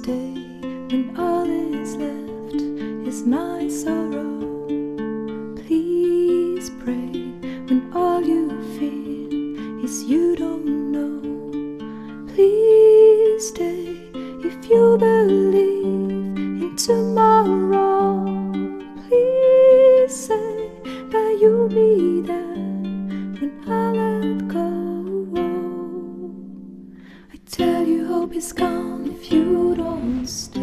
stay when all is left is my sorrow. Please pray when all you feel is you don't know. Please stay if you believe in tomorrow. Please say that you'll be there when I let go. I tell you hope is gone if you don't stay.